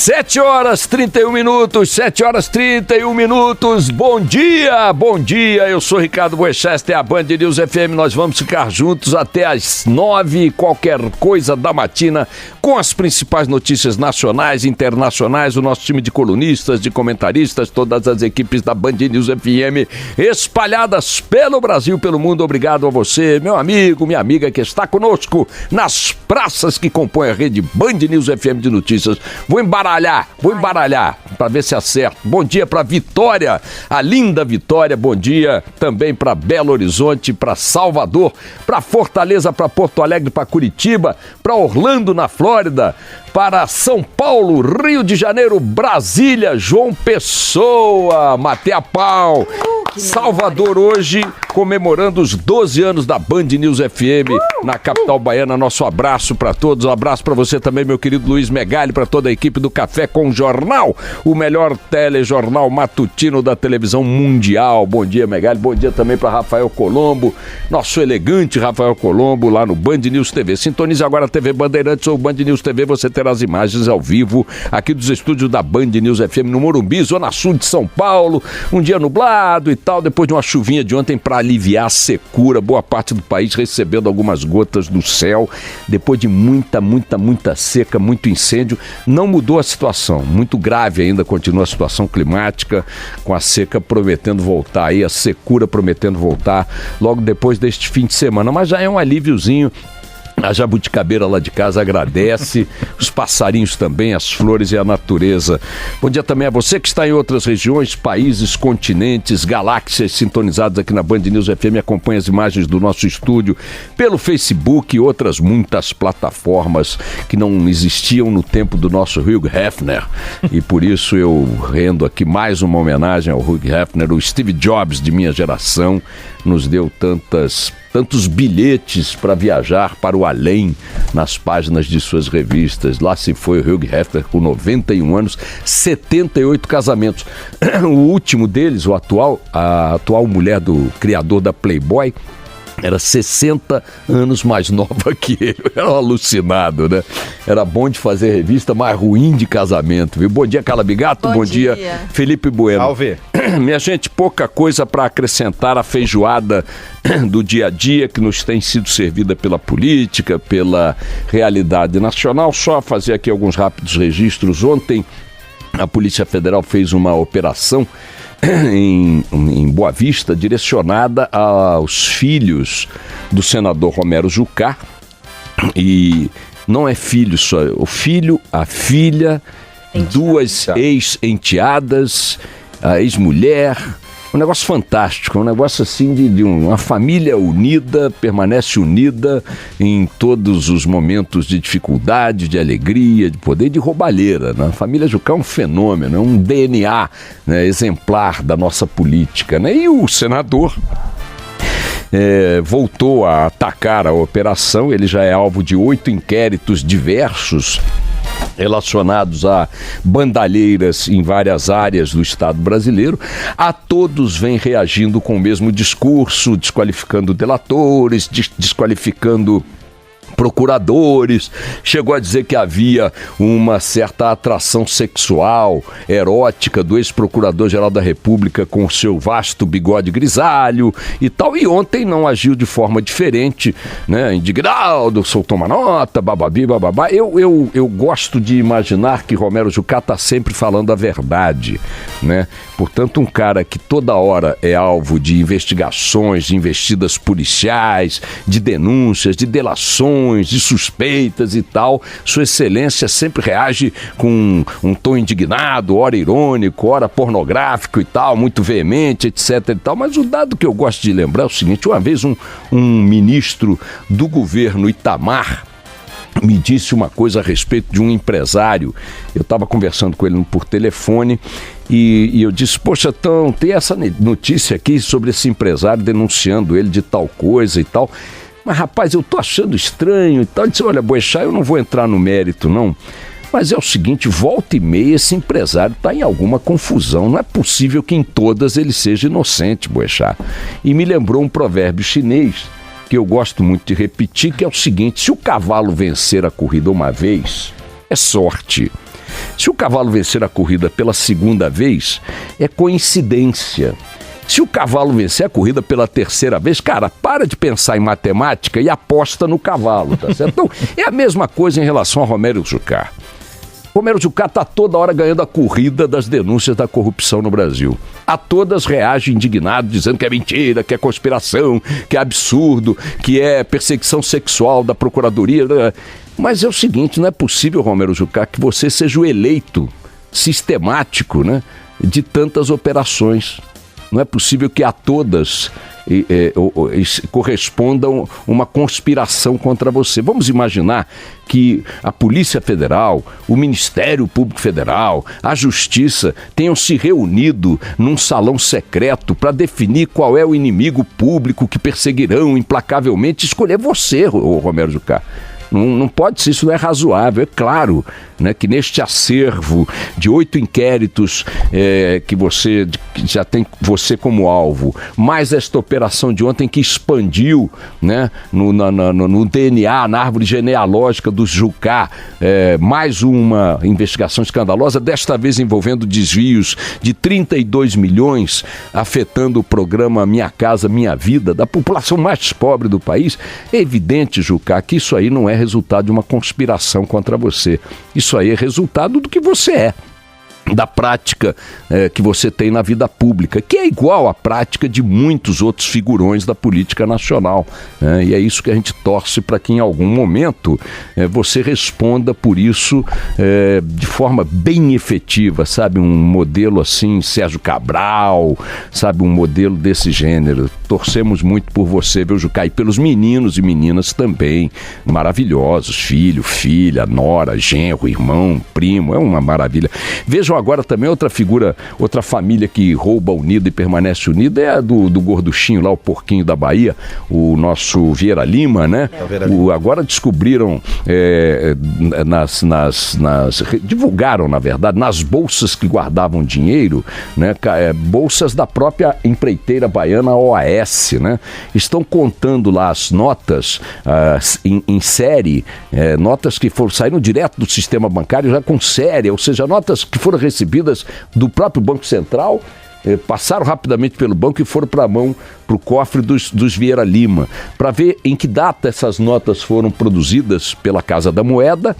7h31. Bom dia, eu sou Ricardo Boechat, esta é a Band News FM, nós vamos ficar juntos até as 9h, qualquer coisa da matina, com as principais notícias nacionais e internacionais, o nosso time de colunistas, de comentaristas, todas as equipes da Band News FM, espalhadas pelo Brasil, pelo mundo. Obrigado a você, meu amigo, minha amiga que está conosco nas praças que compõem a rede Band News FM de notícias. Vou embaralhar para ver se acerto. Bom dia para Vitória, a linda Vitória. Bom dia também para Belo Horizonte, para Salvador, para Fortaleza, para Porto Alegre, para Curitiba, para Orlando, na Flórida, para São Paulo, Rio de Janeiro, Brasília, João Pessoa, matei a pau. Salvador hoje comemorando os 12 anos da Band News FM na capital baiana. Nosso abraço para todos, um abraço para você também, meu querido Luiz Megali, para toda a equipe do Café com Jornal, o melhor telejornal matutino da televisão mundial. Bom dia, Megali, bom dia também para Rafael Colombo, nosso elegante Rafael Colombo, lá no Band News TV. Sintonize agora a TV Bandeirantes ou Band News TV, você terá as imagens ao vivo aqui dos estúdios da Band News FM no Morumbi, Zona Sul de São Paulo. Um dia nublado e tal, depois de uma chuvinha de ontem para aliviar a secura, boa parte do país recebendo algumas gotas do céu, depois de muita seca, muito incêndio. Não mudou a situação, muito grave ainda continua a situação climática, com a seca prometendo voltar aí, a secura prometendo voltar logo depois deste fim de semana, mas já é um alíviozinho. A jabuticabeira lá de casa agradece, os passarinhos também, as flores e a natureza. Bom dia também a você que está em outras regiões, países, continentes, galáxias sintonizados aqui na Band News FM. Acompanhe as imagens do nosso estúdio pelo Facebook e outras muitas plataformas que não existiam no tempo do nosso Hugh Hefner. E por isso eu rendo aqui mais uma homenagem ao Hugh Hefner, o Steve Jobs de minha geração, nos deu tantos bilhetes para viajar para o além nas páginas de suas revistas. Lá se foi o Hugh Hefner com 91 anos, 78 casamentos. O último deles, a atual mulher do criador da Playboy, era 60 anos mais nova que ele. Eu era um alucinado, né? Era bom de fazer revista, mas ruim de casamento, viu? Bom dia, Calabigato. Bom dia, Felipe Bueno. Salve. Minha gente, pouca coisa para acrescentar à feijoada do dia a dia que nos tem sido servida pela política, pela realidade nacional. Só fazer aqui alguns rápidos registros. Ontem, a Polícia Federal fez uma operação em Boa Vista, direcionada aos filhos do senador Romero Jucá, e não é filho só, o filho, a filha, duas ex-enteadas, a ex-mulher. Um negócio fantástico, um negócio assim de uma família unida, permanece unida em todos os momentos de dificuldade, de alegria, de poder, de roubalheira, né? A família Jucá é um fenômeno, é um DNA, né, exemplar da nossa política, né? E o senador voltou a atacar a operação. Ele já é alvo de 8 inquéritos diversos relacionados a bandalheiras em várias áreas do Estado brasileiro. A todos vem reagindo com o mesmo discurso, desqualificando delatores, desqualificando procuradores, chegou a dizer que havia uma certa atração sexual, erótica do ex-procurador-geral da República com o seu vasto bigode grisalho e tal, e ontem não agiu de forma diferente, né? Indignado, soltou uma nota, bababi, bababá. Eu gosto de imaginar que Romero Jucá está sempre falando a verdade, né? Portanto, um cara que toda hora é alvo de investigações, de investidas policiais, de denúncias, de delações, de suspeitas e tal, Sua Excelência sempre reage com um tom indignado, ora irônico, ora pornográfico e tal, muito veemente, etc e tal. Mas o dado que eu gosto de lembrar é o seguinte: uma vez um ministro do governo Itamar me disse uma coisa a respeito de um empresário. Eu estava conversando com ele por telefone e eu disse: poxa, então tem essa notícia aqui sobre esse empresário denunciando ele de tal coisa e tal. Mas rapaz, eu tô achando estranho e tal. Ele disse: olha, Boechat, eu não vou entrar no mérito não, mas é o seguinte, volta e meia esse empresário está em alguma confusão. Não é possível que em todas ele seja inocente, Boechat. E me lembrou um provérbio chinês que eu gosto muito de repetir, que é o seguinte: se o cavalo vencer a corrida uma vez, é sorte. Se o cavalo vencer a corrida pela segunda vez, é coincidência. Se o cavalo vencer a corrida pela terceira vez, cara, para de pensar em matemática e aposta no cavalo, tá certo? Então, é a mesma coisa em relação a Romero Jucá. Romero Jucá está toda hora ganhando a corrida das denúncias da corrupção no Brasil. A todas reage indignado, dizendo que é mentira, que é conspiração, que é absurdo, que é perseguição sexual da Procuradoria. Mas é o seguinte, não é possível, Romero Jucá, que você seja o eleito sistemático, né, de tantas operações. Não é possível que a todas correspondam uma conspiração contra você. Vamos imaginar que a Polícia Federal, o Ministério Público Federal, a Justiça tenham se reunido num salão secreto para definir qual é o inimigo público que perseguirão implacavelmente e escolher você, Romero Jucá. Não pode ser, isso não é razoável. É claro, né, que neste acervo de 8 inquéritos que já tem você como alvo, mais esta operação de ontem que expandiu, né, no DNA, na árvore genealógica do Jucá, mais uma investigação escandalosa, desta vez envolvendo desvios de 32 milhões, afetando o programa Minha Casa Minha Vida, da população mais pobre do país. É evidente, Jucá, que isso aí não é resultado de uma conspiração contra você. Isso aí é resultado do que você é, da prática que você tem na vida pública, que é igual à prática de muitos outros figurões da política nacional, né? E é isso que a gente torce para que em algum momento você responda por isso de forma bem efetiva, sabe? Um modelo assim, Sérgio Cabral, sabe? Um modelo desse gênero. Torcemos muito por você, viu, Jucá? E pelos meninos e meninas também, maravilhosos, filho, filha, nora, genro, irmão, primo, é uma maravilha. Vejam agora também outra figura, outra família que rouba unida e permanece unida, é a do gorduchinho lá, o porquinho da Bahia, o nosso Vieira Lima, né? Agora descobriram, divulgaram, na verdade, nas bolsas que guardavam dinheiro, né? Bolsas da própria empreiteira baiana OAS, né? Estão contando lá as notas em série, notas que saíram direto do sistema bancário já com série, ou seja, notas que foram recebidas do próprio Banco Central, passaram rapidamente pelo banco e foram para a mão, para o cofre dos Vieira Lima, para ver em que data essas notas foram produzidas pela Casa da Moeda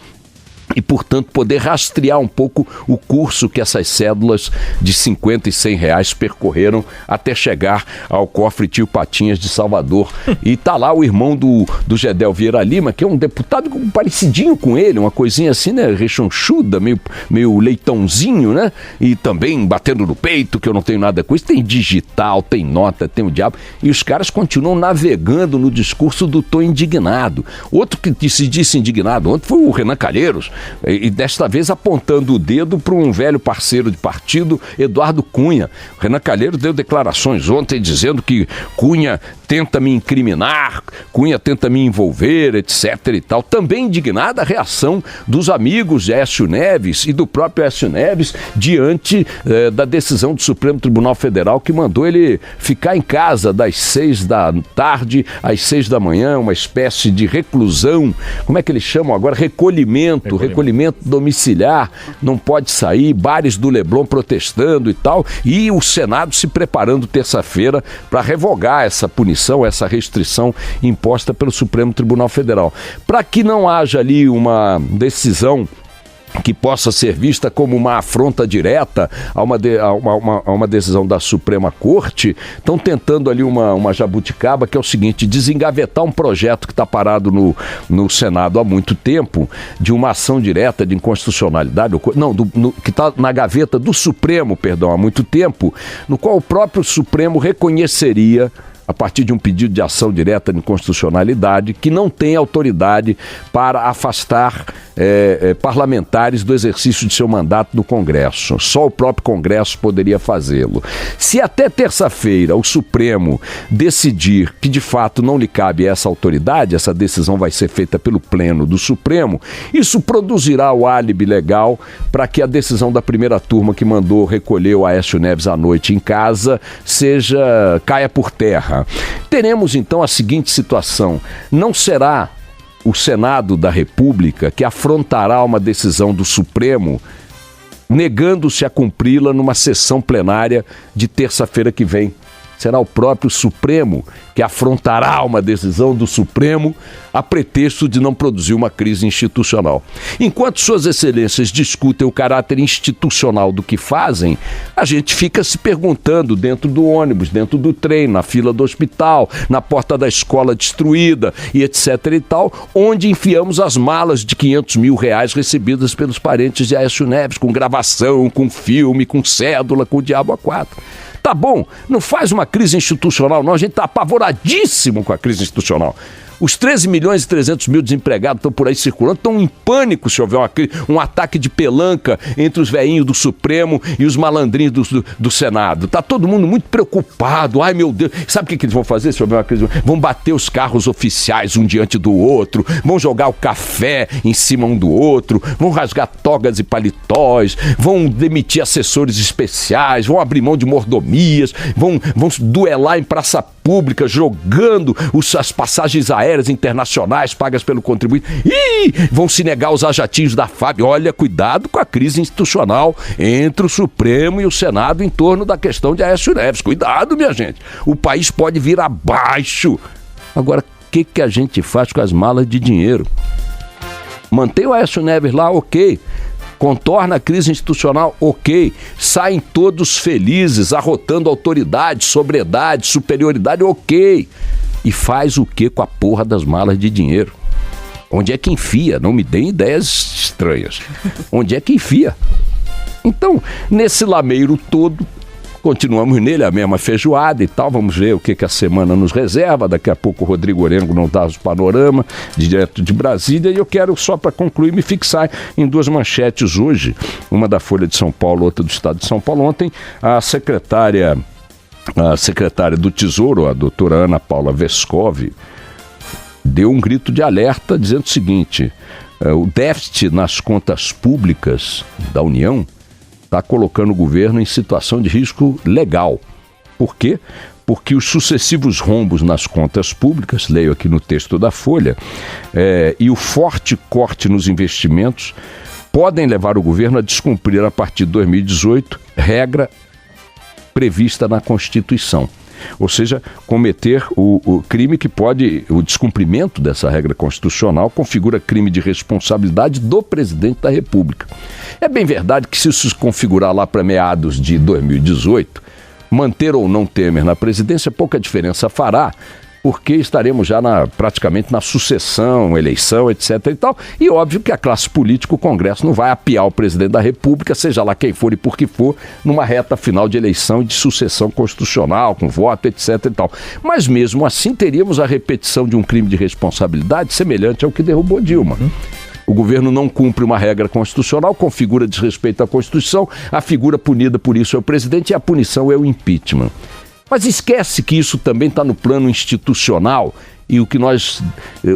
e, portanto, poder rastrear um pouco o curso que essas cédulas de 50 e 100 reais percorreram até chegar ao cofre Tio Patinhas de Salvador. E tá lá o irmão do Gedel Vieira Lima, que é um deputado parecidinho com ele, uma coisinha assim, né, rechonchuda, meio leitãozinho, né, e também batendo no peito, que eu não tenho nada com isso. Tem digital, tem nota, tem o diabo, e os caras continuam navegando no discurso do tô indignado. Outro que se disse indignado ontem foi o Renan Calheiros, e desta vez apontando o dedo para um velho parceiro de partido, Eduardo Cunha. O Renan Calheiros deu declarações ontem dizendo que Cunha tenta me incriminar, Cunha tenta me envolver, etc. e tal. Também indignada a reação dos amigos de Aécio Neves e do próprio Aécio Neves diante da decisão do Supremo Tribunal Federal, que mandou ele ficar em casa das 6 da tarde às 6 da manhã, uma espécie de reclusão, como é que eles chamam agora? Recolhimento domiciliar, não pode sair, bares do Leblon protestando e tal, e o Senado se preparando terça-feira para revogar essa punição, essa restrição imposta pelo Supremo Tribunal Federal. Para que não haja ali uma decisão que possa ser vista como uma afronta direta a uma decisão da Suprema Corte, estão tentando ali uma jabuticaba, que é o seguinte: desengavetar um projeto que está parado no Senado há muito tempo, de uma ação direta de inconstitucionalidade, que está na gaveta do Supremo, há muito tempo, no qual o próprio Supremo reconheceria, a partir de um pedido de ação direta de inconstitucionalidade, que não tem autoridade para afastar parlamentares do exercício de seu mandato no Congresso. Só o próprio Congresso poderia fazê-lo. Se até terça-feira o Supremo decidir que de fato não lhe cabe essa autoridade, essa decisão vai ser feita pelo Pleno do Supremo, isso produzirá o álibi legal para que a decisão da primeira turma que mandou recolher o Aécio Neves à noite em casa caia por terra. Teremos então a seguinte situação: não será o Senado da República que afrontará uma decisão do Supremo negando-se a cumpri-la numa sessão plenária de terça-feira que vem. Será o próprio Supremo que afrontará uma decisão do Supremo a pretexto de não produzir uma crise institucional. Enquanto suas excelências discutem o caráter institucional do que fazem, a gente fica se perguntando dentro do ônibus, dentro do trem, na fila do hospital, na porta da escola destruída e etc e tal, onde enfiamos as malas de R$500 mil recebidas pelos parentes de Aécio Neves, com gravação, com filme, com cédula, com o diabo a quatro. Tá bom, não faz uma crise institucional não, a gente está apavoradíssimo com a crise institucional. Os 13 milhões e 300 mil desempregados estão por aí circulando, estão em pânico se houver um ataque de pelanca entre os veinhos do Supremo e os malandrinhos do Senado. Está todo mundo muito preocupado. Ai, meu Deus, sabe o que eles vão fazer se houver uma crise? Vão bater os carros oficiais um diante do outro, vão jogar o café em cima um do outro, vão rasgar togas e paletós, vão demitir assessores especiais, vão abrir mão de mordomias, vão duelar em praça pública, jogando as passagens aéreas internacionais pagas pelo contribuinte. Ih, vão se negar os jatinhos da FAB. Olha, cuidado com a crise institucional entre o Supremo e o Senado em torno da questão de Aécio Neves. Cuidado, minha gente. O país pode vir abaixo. Agora, o que a gente faz com as malas de dinheiro? Mantém o Aécio Neves lá, ok. Contorna a crise institucional, ok. Saem todos felizes, arrotando autoridade, sobriedade, superioridade, ok. E faz o que com a porra das malas de dinheiro? Onde é que enfia? Não me deem ideias estranhas. Onde é que enfia? Então, nesse lameiro todo, continuamos nele, a mesma feijoada e tal. Vamos ver o que a semana nos reserva. Daqui a pouco o Rodrigo Orengo não dá os panorama direto de Brasília. E eu quero, só para concluir, me fixar em duas manchetes hoje. Uma da Folha de São Paulo, outra do Estado de São Paulo. Ontem, a secretária do Tesouro, a doutora Ana Paula Vescovi, deu um grito de alerta dizendo o seguinte: o déficit nas contas públicas da União está colocando o governo em situação de risco legal. Por quê? Porque os sucessivos rombos nas contas públicas, leio aqui no texto da Folha, e o forte corte nos investimentos podem levar o governo a descumprir a partir de 2018 regra prevista na Constituição. Ou seja, cometer o crime que pode, o descumprimento dessa regra constitucional configura crime de responsabilidade do presidente da República. É bem verdade que se isso se configurar lá para meados de 2018, manter ou não Temer na presidência, pouca diferença fará, porque estaremos já praticamente na sucessão, eleição, etc. e tal. E óbvio que a classe política, o Congresso, não vai apiar o presidente da República, seja lá quem for e por que for, numa reta final de eleição e de sucessão constitucional, com voto, etc. e tal. Mas mesmo assim teríamos a repetição de um crime de responsabilidade semelhante ao que derrubou Dilma. O governo não cumpre uma regra constitucional, configura desrespeito à Constituição, a figura punida por isso é o presidente e a punição é o impeachment. Mas esquece que isso também está no plano institucional e o que nós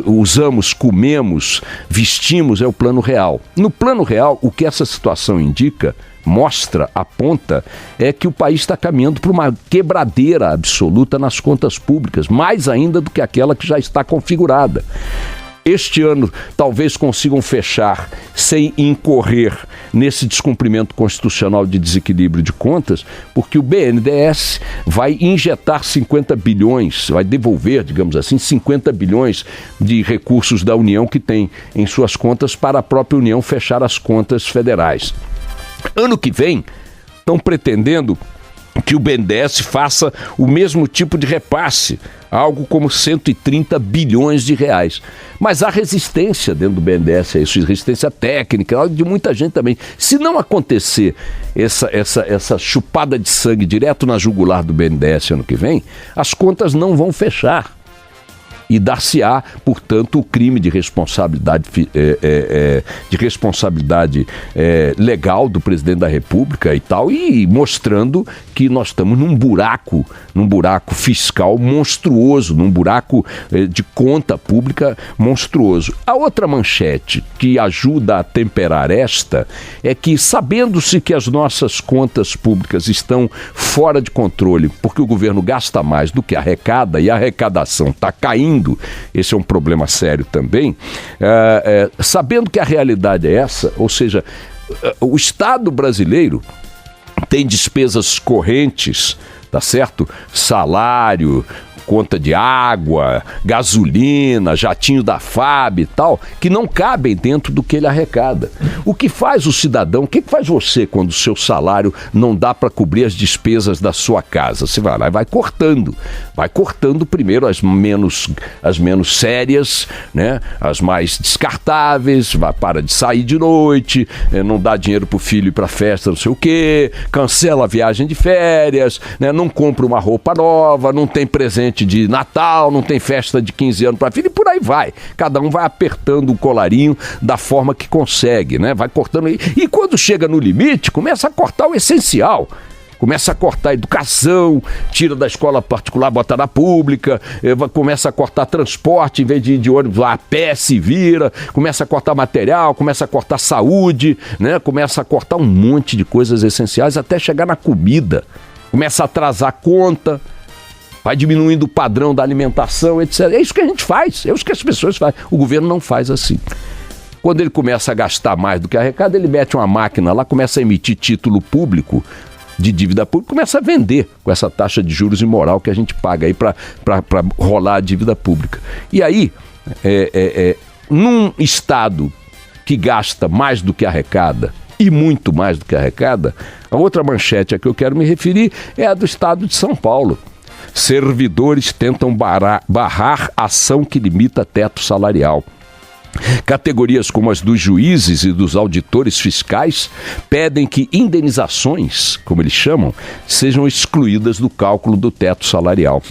usamos, comemos, vestimos é o plano real. No plano real, o que essa situação indica, mostra, aponta, é que o país está caminhando para uma quebradeira absoluta nas contas públicas, mais ainda do que aquela que já está configurada. Este ano talvez consigam fechar sem incorrer nesse descumprimento constitucional de desequilíbrio de contas, porque o BNDES vai injetar 50 bilhões, vai devolver, digamos assim, 50 bilhões de recursos da União que tem em suas contas para a própria União fechar as contas federais. Ano que vem, estão pretendendo que o BNDES faça o mesmo tipo de repasse, algo como 130 bilhões de reais. Mas há resistência dentro do BNDES a isso, resistência técnica, de muita gente também. Se não acontecer essa chupada de sangue direto na jugular do BNDES ano que vem, as contas não vão fechar. E dar-se-á, portanto, o crime de responsabilidade, legal do presidente da República e tal, e mostrando que nós estamos num buraco fiscal monstruoso, num buraco de conta pública monstruoso. A outra manchete que ajuda a temperar esta é que, sabendo-se que as nossas contas públicas estão fora de controle, porque o governo gasta mais do que arrecada e a arrecadação está caindo, esse é um problema sério também, sabendo que a realidade é essa, ou seja, o Estado brasileiro tem despesas correntes, tá certo? Salário, conta de água, gasolina, jatinho da FAB e tal, que não cabem dentro do que ele arrecada. O que faz o cidadão, o que faz você quando o seu salário não dá para cobrir as despesas da sua casa? Você vai lá e vai cortando primeiro as menos sérias, né? As mais descartáveis, para de sair de noite, não dá dinheiro pro filho ir pra festa, não sei o quê, cancela a viagem de férias, né? Não compra uma roupa nova, não tem presente de Natal, não tem festa de 15 anos para filho, e por aí vai. Cada um vai apertando o colarinho da forma que consegue, né? Vai cortando. E quando chega no limite, começa a cortar o essencial. Começa a cortar a educação, tira da escola particular, bota na pública, começa a cortar transporte, em vez de ir de ônibus, a pé se vira, começa a cortar material, começa a cortar saúde, né? Começa a cortar um monte de coisas essenciais até chegar na comida. Começa a atrasar a conta, vai diminuindo o padrão da alimentação, etc. É isso que a gente faz, é isso que as pessoas fazem. O governo não faz assim. Quando ele começa a gastar mais do que arrecada, ele mete uma máquina lá, começa a emitir título público, de dívida pública, começa a vender com essa taxa de juros imoral que a gente paga aí para rolar a dívida pública. E aí, num Estado que gasta mais do que arrecada, e muito mais do que arrecada, a outra manchete a que eu quero me referir é a do Estado de São Paulo. Servidores tentam barrar ação que limita teto salarial. Categorias como as dos juízes e dos auditores fiscais pedem que indenizações, como eles chamam, sejam excluídas do cálculo do teto salarial.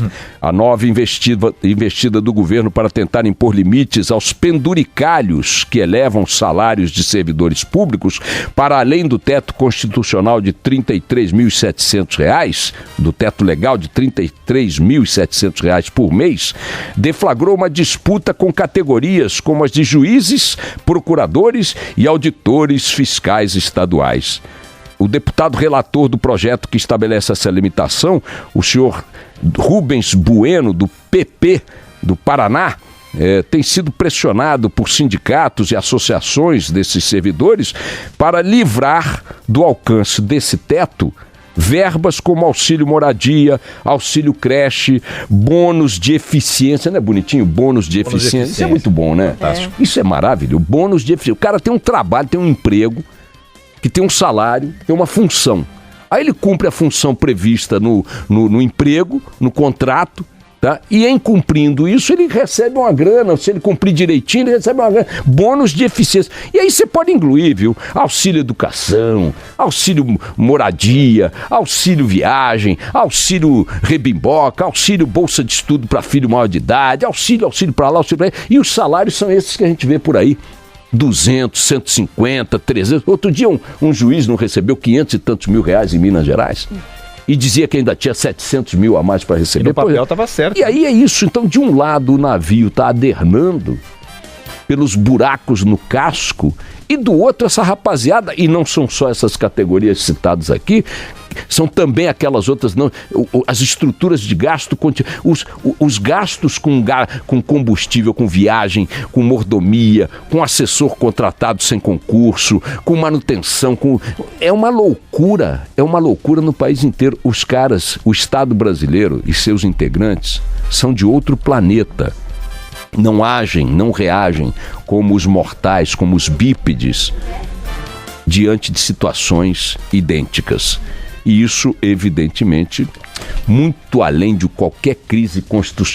A nova investida do governo para tentar impor limites aos penduricalhos que elevam salários de servidores públicos para além do teto constitucional de R$ 33.700, do teto legal de R$ 33.700 por mês, deflagrou uma disputa com categorias como as de juízes, procuradores e auditores fiscais estaduais. O deputado relator do projeto que estabelece essa limitação, o senhor Rubens Bueno, do PP do Paraná, tem sido pressionado por sindicatos e associações desses servidores para livrar do alcance desse teto verbas como auxílio moradia, auxílio creche, bônus de eficiência, não é bonitinho? Bônus de eficiência. Isso é muito bom, né? Isso é maravilhoso. Bônus de eficiência. O cara tem um trabalho, tem um emprego, que tem um salário, tem uma função. Aí ele cumpre a função prevista no emprego, no contrato, tá? E em cumprindo isso, ele recebe uma grana. Se ele cumprir direitinho, ele recebe uma grana. Bônus de eficiência. E aí você pode incluir, viu? Auxílio educação, auxílio moradia, auxílio viagem, auxílio rebimboca, auxílio bolsa de estudo para filho maior de idade, auxílio para lá, auxílio para lá. E os salários são esses que a gente vê por aí. 200, 150, 300. Outro dia um juiz não recebeu 500 e tantos mil reais em Minas Gerais? E dizia que ainda tinha 700 mil a mais para receber. E no papel estava certo. E aí é isso. Então, de um lado, o navio está adernando pelos buracos no casco, e do outro, essa rapaziada, e não são só essas categorias citadas aqui, são também aquelas outras, não, as estruturas de gasto, os gastos com combustível, com viagem, com mordomia, com assessor contratado sem concurso, com manutenção, é uma loucura no país inteiro. Os caras, o Estado brasileiro e seus integrantes são de outro planeta. Não agem, não reagem como os mortais, como os bípedes, diante de situações idênticas. E isso, evidentemente, muito além de qualquer crise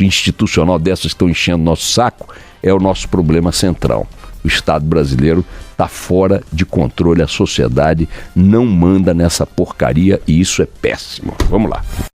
institucional dessas que estão enchendo nosso saco, é o nosso problema central. O Estado brasileiro está fora de controle, a sociedade não manda nessa porcaria e isso é péssimo. Vamos lá.